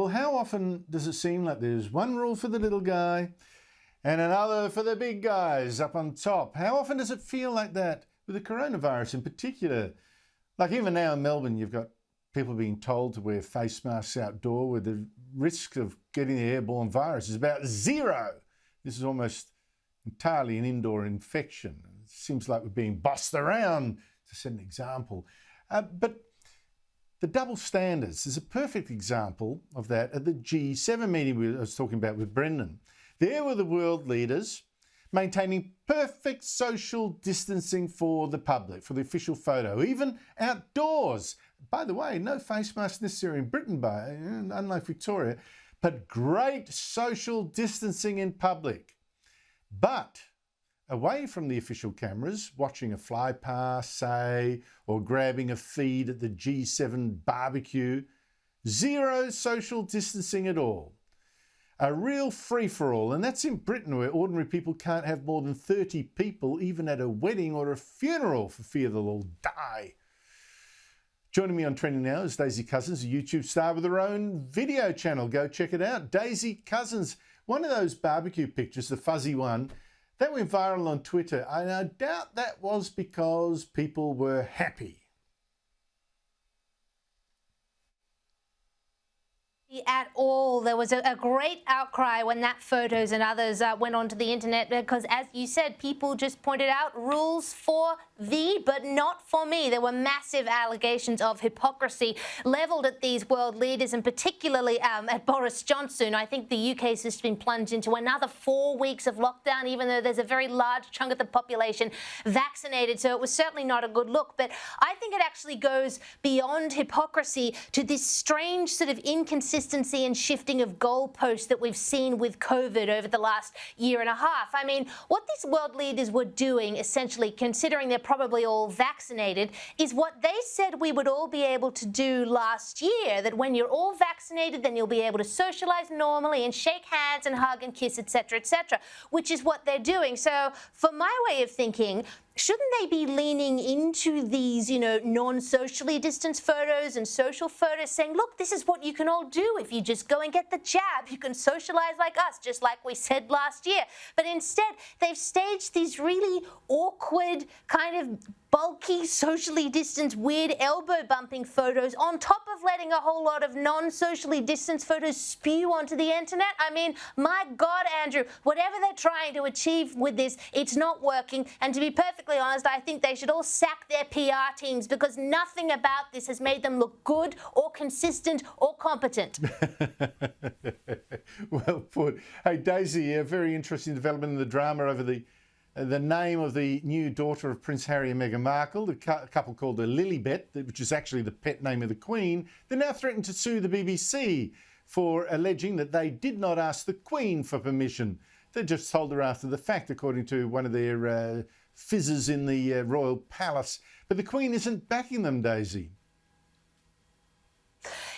Well, how often does it seem like there's one rule for the little guy and another for the big guys up on top? How often does it feel like that with the coronavirus in particular? Like even now in Melbourne, you've got people being told to wear face masks outdoor where the risk of getting the airborne virus is about zero. This is almost entirely an indoor infection. It seems like we're being bossed around, to set an example. But the double standards is a perfect example of that at the G7 meeting I was talking about with Brendan. There were the world leaders maintaining perfect social distancing for the public, for the official photo, even outdoors. By the way, no face mask necessary in Britain, unlike Victoria, but great social distancing in public. But away from the official cameras, watching a fly past, say, or grabbing a feed at the G7 barbecue, zero social distancing at all. A real free-for-all, and that's in Britain where ordinary people can't have more than 30 people, even at a wedding or a funeral, for fear they'll all die. Joining me on Trending Now is Daisy Cousens, a YouTube star with her own video channel. Go check it out. Daisy Cousens, one of those barbecue pictures, the fuzzy one, that went viral on Twitter, and I doubt that was because people were happy. At all. There was a great outcry when that photos and others went onto the internet because, as you said, people just pointed out rules for thee, but not for me. There were massive allegations of hypocrisy levelled at these world leaders, and particularly at Boris Johnson. I think the UK has just been plunged into another 4 weeks of lockdown, even though there's a very large chunk of the population vaccinated. So it was certainly not a good look. But I think it actually goes beyond hypocrisy to this strange sort of inconsistency and shifting of goalposts that we've seen with COVID over the last year and a half. I mean, what these world leaders were doing, essentially, considering they're probably all vaccinated, is what they said we would all be able to do last year, that when you're all vaccinated, then you'll be able to socialize normally and shake hands and hug and kiss, etc., which is what they're doing. So for my way of thinking, shouldn't they be leaning into these, non-socially distanced photos and social photos, saying, look, this is what you can all do if you just go and get the jab. You can socialize like us, just like we said last year. But instead, they've staged these really awkward, kind of bulky, socially distanced, weird elbow-bumping photos on top of letting a whole lot of non-socially distanced photos spew onto the internet. I mean, my God, Andrew, whatever they're trying to achieve with this, it's not working. And to be perfectly honest, I think they should all sack their PR teams because nothing about this has made them look good or consistent or competent. Well put. Hey, Daisy, a very interesting development in the drama over the name of the new daughter of Prince Harry and Meghan Markle, the couple called the Lilibet, which is actually the pet name of the Queen. They're now threatened to sue the BBC for alleging that they did not ask the Queen for permission. They just told her after the fact, according to one of their fizzes in the royal palace. But the Queen isn't backing them, Daisy.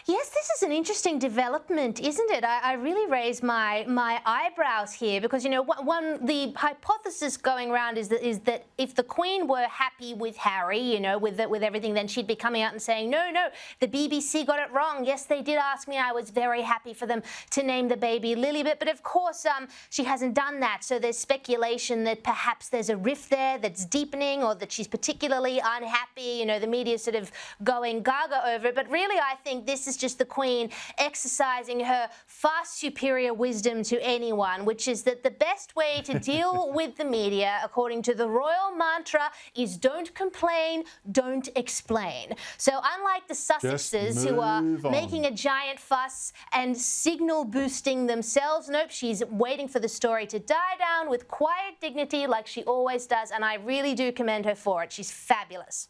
Yes, this is an interesting development, isn't it? I really raise my eyebrows here because, the hypothesis going around is that if the Queen were happy with Harry, with everything, then she'd be coming out and saying, no, the BBC got it wrong. Yes, they did ask me. I was very happy for them to name the baby Lilibet. But of course, she hasn't done that. So there's speculation that perhaps there's a rift there that's deepening or that she's particularly unhappy. The media's sort of going gaga over it. But really, I think this is just the Queen exercising her far superior wisdom to anyone, which is that the best way to deal with the media, according to the royal mantra, is don't complain, don't explain. So unlike the Sussexes, who are making a giant fuss and signal boosting themselves, nope, she's waiting for the story to die down with quiet dignity like she always does, and I really do commend her for it. She's fabulous.